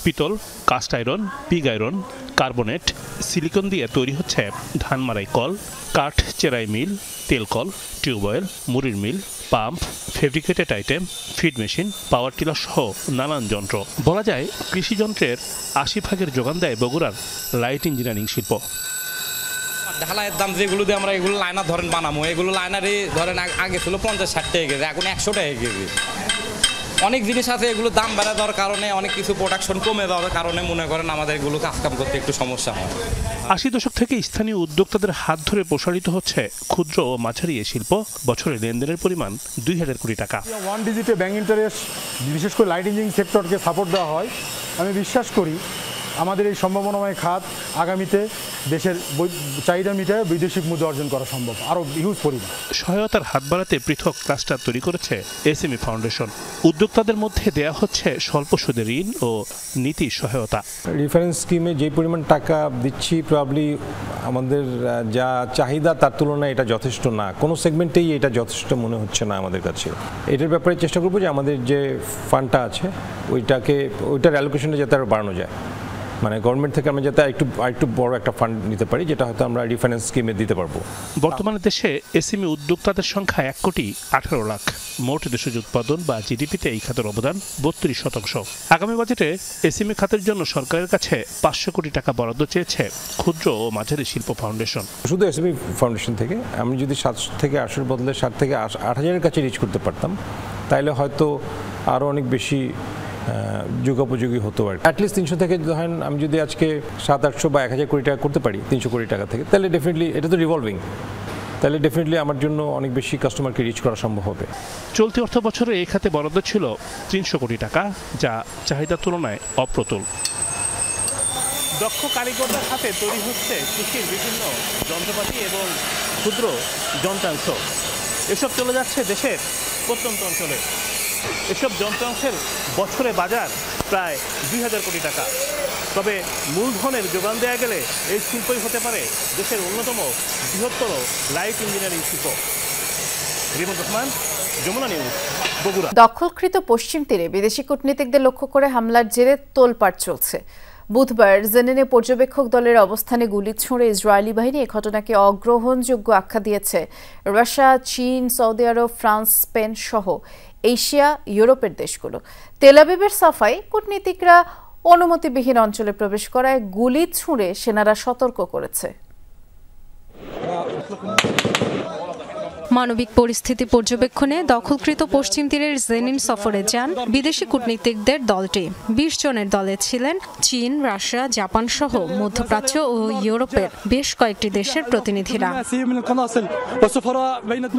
Speaker 17: পিতল, cast iron, pig iron, carbonate, silicon দিয়ে তৈরি হচ্ছে ধান মারাই কল, কাঠ চেরাই মিল, তেল কল, টিউবওয়েল, মুড়ির mill, pump, fabricated item, feed machine, power tiller সহ নানান যন্ত্র। বলা যায় কৃষি যন্ত্রের 80% যোগান দেয় বগুড়ার লাইট ইঞ্জিনিয়ারিং শিল্প।
Speaker 18: ঢালাইয়ের দাম যেগুলো দিয়ে আমরা এগুলো লাইনার বানাবো, এগুলো লাইনারই আগে ছিল 50-60 টাকা কেজি, এখন 100 টাকা কেজি। অনেক জিনিস আছে, এগুলো দাম বেড়ে দেওয়ার কারণে, অনেক কিছু প্রোডাকশন কমে দেওয়ার কারণে মনে করেন আমাদের এগুলো কাজকাম করতে একটু সমস্যা হয়।
Speaker 17: 80 দশক থেকে স্থানীয় উদ্যোক্তাদের হাত ধরে প্রসারিত হচ্ছে ক্ষুদ্র ও মাঝারি এই শিল্প। বছরে লেনদেনের পরিমাণ 2000 কোটি টাকা।
Speaker 19: ওয়ান ডিজিটে ব্যাংক ইন্টারেস্ট, বিশেষ করে লাইট ইঞ্জিনিয়ারিং সেক্টরকে সাপোর্ট দেওয়া হয়। আমি বিশ্বাস করি আমাদের এই সম্ভাবনাময় খাত আগামীতে দেশের চাহিদা মিটায় বৈদেশিক মুদ্রা অর্জন করা সম্ভব, আরও হিউজ পরিমাণ।
Speaker 17: সহায়তার হাত বাড়াতে পৃথক ক্লাস্টার তৈরি করেছে এসএমই ফাউন্ডেশন। উদ্যোক্তাদের মধ্যে দেয়া হচ্ছে স্বল্প সুদে ঋণ ও নীতি সহায়তা।
Speaker 20: রেফারেন্স স্কিমে যে পরিমাণ টাকা দিচ্ছি প্রবাবলি আমাদের যা চাহিদা তার তুলনায় এটা যথেষ্ট না। কোনো সেগমেন্টেই এটা যথেষ্ট মনে হচ্ছে না আমাদের কাছে। এটার ব্যাপারে চেষ্টা করবো যে আমাদের যে ফান্ডটা আছে ওইটার অ্যালোকেশনটা যাতে আরও বাড়ানো যায়। মানে গভর্নমেন্ট থেকে আমরা যাতে একটু বড় একটা ফান্ড নিতে পারি, যেটা হয়তো আমরা রিফাইন্যান্স স্কিমে দিতে পারবো।
Speaker 17: বর্তমানে দেশে এসএমই উদ্যোক্তাদের সংখ্যা 1,18 লাখ। মোট দেশজ উৎপাদন বা জিডিপিতে এই খাতের অবদান 32%। আগামী বাজেটে এসএমই খাতের জন্য সরকারের কাছে 500 কোটি টাকা বরাদ্দ চেয়েছে ক্ষুদ্র ও মাঝারি শিল্প ফাউন্ডেশন।
Speaker 20: শুধু এসএমই ফাউন্ডেশন থেকে আমি যদি 7 থেকে 8-এর বদলে 7 থেকে 8,000-এর কাছে রিচ করতে পারতাম, তাহলে হয়তো আরও অনেক বেশি যুগোপযোগী হতো আর অ্যাটলিস্ট 300 থেকে ধরেন আমি যদি আজকে 700-800 বা 1000 কোটি টাকা করতে পারি 300 কোটি টাকা থেকে, তাহলে ডেফিনেটলি এটা তো রিভলভিং, তাহলে ডেফিনেটলি আমার জন্য অনেক বেশি কাস্টমারকে রিচ করা সম্ভব হবে।
Speaker 17: চলতি অর্থ বছরে এই খাতে বরাদ্দ ছিল 300 কোটি টাকা, যা চাহিদার তুলনায় অপ্রতুল। দক্ষ কারিগরদের হাতে তৈরি হচ্ছে কৃষির বিভিন্ন যন্ত্রপাতি এবং ক্ষুদ্র যন্ত্রাংশ। এসব চলে যাচ্ছে দেশের প্রত্যন্ত অঞ্চলে। এসব যন্ত্রাংশের বছরে বাজার প্রায় 2000 কোটি টাকা। তবে মূলধনের যোগান দেওয়া গেলে এই শিল্পই হতে পারে দেশের অন্যতম বৃহত্তর লাইট ইঞ্জিনিয়ারিং শিল্প। রিমন রহমান, যমুনা নিউজ, বগুড়া।
Speaker 1: দখলকৃত পশ্চিম তীরে বিদেশি কূটনীতিকদের লক্ষ্য করে হামলার জেরে তোলপাড় চলছে। বুধবার জেনেনে পর্যবেক্ষক দলের অবস্থানে গুলি ছুঁড়ে ইসরায়েলি বাহিনী এ ঘটনাকে অগ্রহণযোগ্য আখ্যা দিয়েছে। রাশিয়া, চীন, সৌদি আরব, ফ্রান্স, স্পেন সহ এশিয়া, ইউরোপের দেশগুলো। তেল আবিবের সাফাই, কূটনীতিকরা অনুমতিবিহীন অঞ্চলে প্রবেশ করায় গুলি ছুঁড়ে সেনারা সতর্ক করেছে।
Speaker 21: মানবিক পরিস্থিতি পর্যবেক্ষণে দখলকৃত পশ্চিম তীরের জেনিন সফরে যান বিদেশি কূটনীতিকদের দলটি। 20 জনের দলে ছিলেন চীন, রাশিয়া, জাপান সহ মধ্যপ্রাচ্য ও ইউরোপের বেশ কয়েকটি দেশের প্রতিনিধিরা।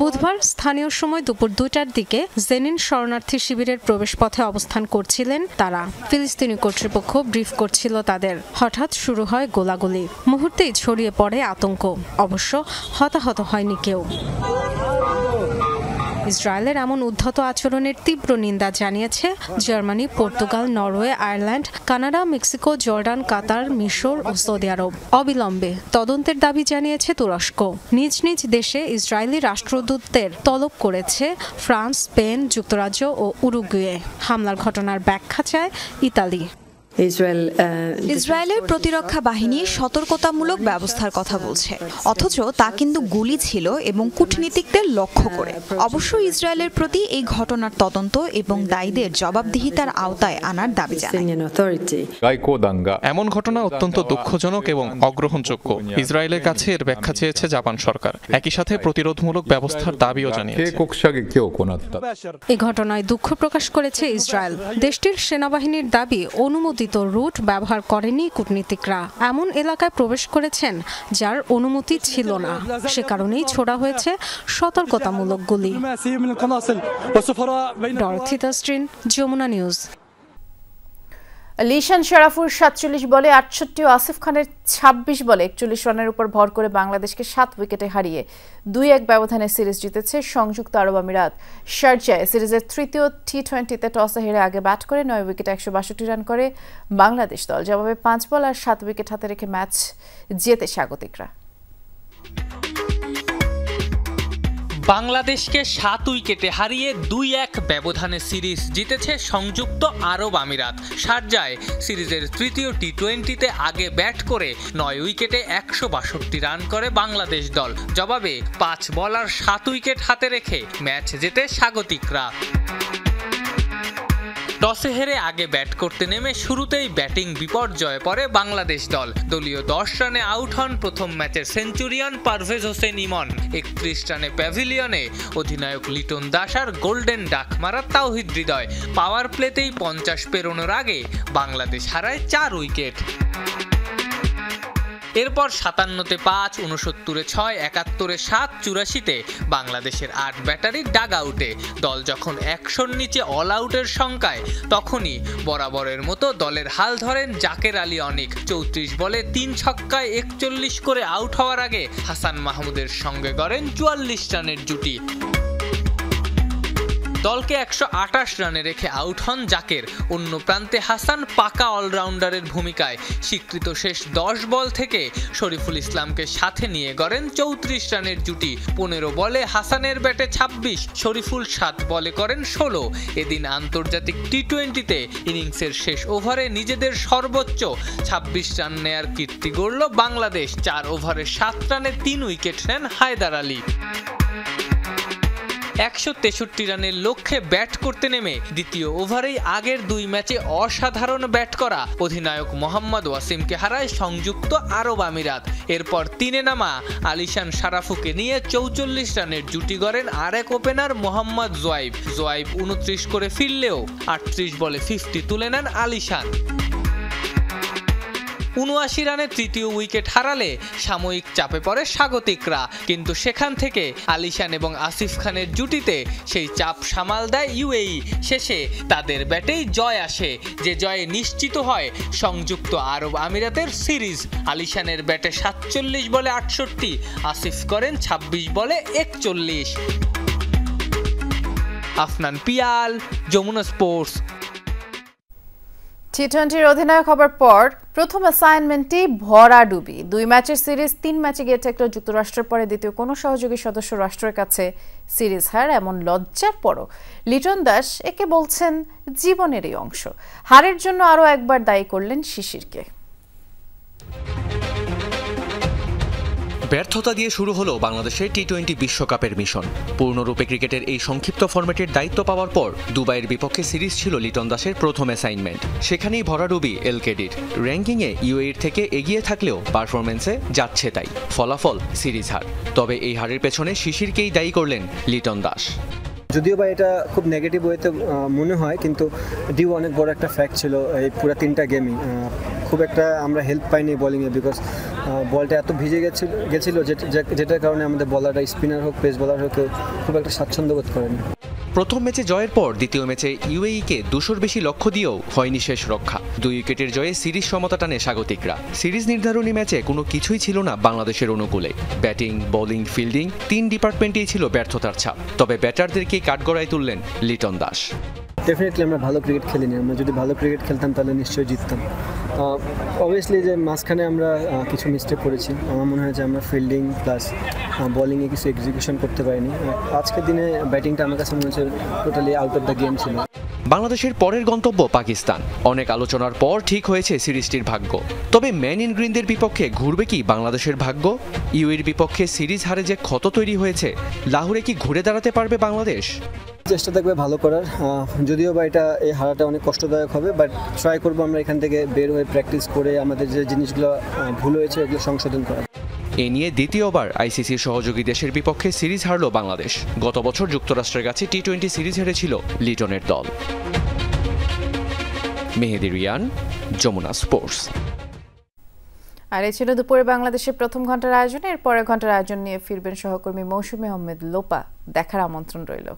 Speaker 21: বুধবার স্থানীয় সময় দুপুর 2টার দিকে জেনিন শরণার্থী শিবিরের প্রবেশপথে অবস্থান করছিলেন তারা। ফিলিস্তিনি কর্তৃপক্ষ ব্রিফ করছিল তাদের। হঠাৎ শুরু হয় গোলাগুলি। মুহূর্তেই ছড়িয়ে পড়ে আতঙ্ক। অবশ্য হতাহত হয়নি কেউ। ইসরায়েলের এমন উদ্ধত আচরণের তীব্র নিন্দা জানিয়েছে Germany, Portugal, Norway, Ireland, Canada, Mexico, Jordan, Qatar, মিশর ও সৌদি আরব। অবিলম্বে তদন্তের দাবি জানিয়েছে তুরস্ক। নিজ নিজ দেশে ইসরায়েলি রাষ্ট্রদূতদের তলব করেছে ফ্রান্স, স্পেন, যুক্তরাজ্য ও উরুগুয়ে। হামলার ঘটনার ব্যাখ্যা চায় ইতালি।
Speaker 22: ইসরায়েলের প্রতিরক্ষা বাহিনী সতর্কতামূলক ব্যবস্থার কথা বলছে, অথচ তা কিন্তু গুলি ছিল এবং কূটনীতিকদের লক্ষ্য করে। অবশ্য ইসরায়েলের প্রতি এই ঘটনার তদন্ত এবং দায়ীদের জবাবদিহিতার আওতায় আনার দাবি জানায়।
Speaker 23: এমন ঘটনা অত্যন্ত দুঃখজনক এবং অগ্রহণযোগ্য। ইসরায়েলের কাছে এর ব্যাখ্যা চেয়েছে জাপান সরকার। একই সাথে প্রতিরোধমূলক ব্যবস্থার দাবিও জানিয়েছে।
Speaker 21: এই ঘটনায় দুঃখ প্রকাশ করেছে ইসরায়েল। দেশটির সেনাবাহিনীর দাবি অনুমোদিত রুট ব্যবহার করেনি কূটনীতিকরা। এমন এলাকায় প্রবেশ করেছেন যার অনুমতি ছিল না। সে কারণেই ছোড়া হয়েছে সতর্কতামূলক গুলি। Dorothy Tasrin, Jamuna news.
Speaker 1: লিশান শারাফুর 47 বলে 68 ও আসিফ খানের 26 বলে 41 রানের উপর ভর করে বাংলাদেশকে 7 উইকেটে হারিয়ে 2-1 ব্যবধানে সিরিজ জিতেছে সংযুক্ত আরব আমিরাত। শারজায় সিরিজের তৃতীয় টি20তে টসে হেরে আগে ব্যাট করে 9 উইকেটে 162 রান করে বাংলাদেশ দল। জবাবে 5 বল আর 7 উইকেট হাতে রেখে ম্যাচ জেতে স্বাগতিকরা।
Speaker 24: বাংলাদেশকে 7 উইকেটে হারিয়ে 2-1 ব্যবধানে সিরিজ জিতেছে সংযুক্ত আরব আমিরাত। শারজায় সিরিজের তৃতীয় টি20তে আগে ব্যাট করে 9 উইকেটে 162 রান করে বাংলাদেশ দল। জবাবে 5 বল আর 7 উইকেট হাতে রেখে ম্যাচ জেতে স্বাগতিকরা। টসে হেরে আগে ব্যাট করতে নেমে শুরুতেই ব্যাটিং বিপর্যয়ে পড়ে বাংলাদেশ দল। দলীয় 10 রানে আউট হন প্রথম ম্যাচের সেঞ্চুরিয়ান পারভেজ হোসেন ইমন। 31 রানে প্যাভিলিয়নে অধিনায়ক লিটন দাস আর গোল্ডেন ডাক মারা তাওহিদ হৃদয়। পাওয়ার প্লেতেই 50 পেরোনোর আগে বাংলাদেশ হারায় 4 উইকেট। এরপর 57-তে 5, 69-এ 6, 71-এ 7, 84-তে বাংলাদেশের 8 ব্যাটারি ডাগ আউটে। দল যখন 100-র নিচে অল আউটের সংখ্যায়, তখনই বরাবরের মতো দলের হাল ধরেন জাকের আলী অনিক। 34 বলে 3 ছক্কায় 41 করে আউট হওয়ার আগে হাসান মাহমুদের সঙ্গে গড়েন 44 রানের জুটি। দলকে 128 রানে রেখে আউট হন জাকের। অন্য প্রান্তে হাসান পাকা অলরাউন্ডারের ভূমিকায় স্বীকৃত শেষ 10 বল থেকে শরীফুল ইসলামকে সাথে নিয়ে গড়েন 34 রানের জুটি। 15 বলে হাসানের ব্যাটে 26, শরীফুল 7 বলে করেন 16। এদিন আন্তর্জাতিক টি20তে ইনিংসের শেষ ওভারে নিজেদের সর্বোচ্চ 26 রান নেয়ার কীর্তি গড়ল বাংলাদেশ। 4 ওভারে 7 রানে 3 উইকেট নেন হায়দার আলী। 163 রানের লক্ষ্যে ব্যাট করতে নেমে দ্বিতীয় ওভারেই আগের 2 ম্যাচে অসাধারণ ব্যাট করা অধিনায়ক মোহাম্মদ ওয়াসিমকে হারায় সংযুক্ত আরব আমিরাত। এরপর 3-এ নামা আলিশান শারাফুকে নিয়ে 44 রানের জুটি গড়েন আরেক ওপেনার মোহাম্মদ জোয়াইব। 29 করে ফিরলেও 38 বলে 50 তুলে নেন আলিশান। 79 রানে তৃতীয় উইকেট হারালে সাময়িক চাপে পড়ে স্বাগতিকরা, কিন্তু সেখান থেকে আলিশান এবং আসিফ খানের জুটিতে সেই চাপ সামাল দেয় ইউএই। শেষে তাদের ব্যাটেই জয় আসে, যে জয়ে নিশ্চিত হয় সংযুক্ত আরব আমিরাতের সিরিজ। আলিশানের ব্যাটে 47 বলে 68, আসিফ করেন 26 বলে 41। আফনান পিয়াল, যমুনা স্পোর্টস।
Speaker 1: টি-20 অধিনায়ক হবার পর প্রথম অ্যাসাইনমেন্টটি ভরাডুবি। 2 ম্যাচের সিরিজ 3 ম্যাচে গিয়ে ঠেকল যুক্তরাষ্ট্রের পরে দ্বিতীয় কোনো সহযোগী সদস্য রাষ্ট্রের কাছে সিরিজ হার। এমন লজ্জার পরও লিটন দাস একে বলছেন জীবনেরই অংশ। হারের জন্য আরও একবার দায়ী করলেন শিশিরকে।
Speaker 2: ব্যর্থতা দিয়ে শুরু হলো বাংলাদেশের টি-20 বিশ্বকাপের মিশন। পূর্ণরূপে ক্রিকেটের এই সংক্ষিপ্ত ফরম্যাটের দায়িত্ব পাওয়ার পর দুবাইয়ের বিপক্ষে সিরিজ ছিল লিটন দাসের প্রথম অ্যাসাইনমেন্ট। সেখানেই ভরাডুবি এলকেডির। র্যাঙ্কিংয়ে ইউএইর থেকে এগিয়ে থাকলেও পারফরমেন্সে যাচ্ছে তাই, ফলাফল সিরিজ হার। তবে এই হারের পেছনে শিশিরকেই দায়ী করলেন লিটন দাস।
Speaker 3: যদিও বা এটা খুব নেগেটিভ ওয়েতে মনে হয়, কিন্তু ডিউ অনেক বড় একটা ফ্যাক্ট ছিল এই পুরো 3টা গেমই। খুব একটা আমরা হেল্প পাইনি বোলিংয়ে, বিকজ বলটা এত ভিজে গেছিল যেটার কারণে আমাদের বলাররা, স্পিনার হোক পেস বলার হোক, খুব একটা স্বাচ্ছন্দ্য বোধ করেনি।
Speaker 2: প্রথম ম্যাচে জয়ের পর দ্বিতীয় ম্যাচে ইউএইকে 200-র বেশি লক্ষ্য দিয়েও হয়নি শেষ রক্ষা। 2 উইকেটের জয়ে সিরিজ সমতা টানে স্বাগতিকরা। সিরিজ নির্ধারণী ম্যাচে কোনো কিছুই ছিল না বাংলাদেশের অনুকূলে। ব্যাটিং, বোলিং, ফিল্ডিং 3 ডিপার্টমেন্টেই ছিল ব্যর্থতার ছাপ। তবে ব্যাটারদেরকেই কাঠগড়ায় তুললেন লিটন দাস।
Speaker 3: ডেফিনেটলি আমরা ভালো ক্রিকেট খেলিনি। আমরা যদি ভালো ক্রিকেট খেলতাম তাহলে নিশ্চয়ই জিততাম। অবভিয়াসলি যে মাঝখানে আমরা কিছু মিস্টেক করেছি। আমার মনে হয় যে আমরা ফিল্ডিং প্লাস বোলিংয়ে কিছু এক্সিকিউশন করতে পারিনি। আজকের দিনে ব্যাটিংটা আমার কাছে মনে হচ্ছে totally out of the game ছিল।
Speaker 2: বাংলাদেশের পরের গন্তব্য পাকিস্তান। অনেক আলোচনার পর ঠিক হয়েছে সিরিজটির ভাগ্য। তবে ম্যান ইন গ্রিনদের বিপক্ষে ঘুরবে কি বাংলাদেশের ভাগ্য? ইউএর বিপক্ষে সিরিজ হারে যে ক্ষত তৈরি হয়েছে, লাহোরে কি ঘুরে দাঁড়াতে পারবে বাংলাদেশ?
Speaker 3: চেষ্টা থাকবে ভালো করার, যদিও বা এই হারাটা অনেক কষ্টদায়ক হবে, বাট ট্রাই করবো আমরা এখান থেকে বের হয়ে প্র্যাকটিস করে আমাদের যে জিনিসগুলো ভুল হয়েছে ওগুলো সংশোধন করা।
Speaker 2: এ নিয়ে দ্বিতীয়বার আইসিসির সহযোগী দেশের বিপক্ষে সিরিজ হারল বাংলাদেশ। গত বছর যুক্তরাষ্ট্রের কাছে টি-20 সিরিজ হেরেছিল লিটনের দল। মেহেদি রিয়ান, যমুনা স্পোর্টস।
Speaker 1: আর এই ছিল দুপুরে বাংলাদেশের প্রথম ঘন্টার আয়োজনে। এর পরের ঘন্টার আয়োজন নিয়ে ফিরবেন সহকর্মী মৌসুমী আহমেদ লোপা। দেখার আমন্ত্রণ রইল।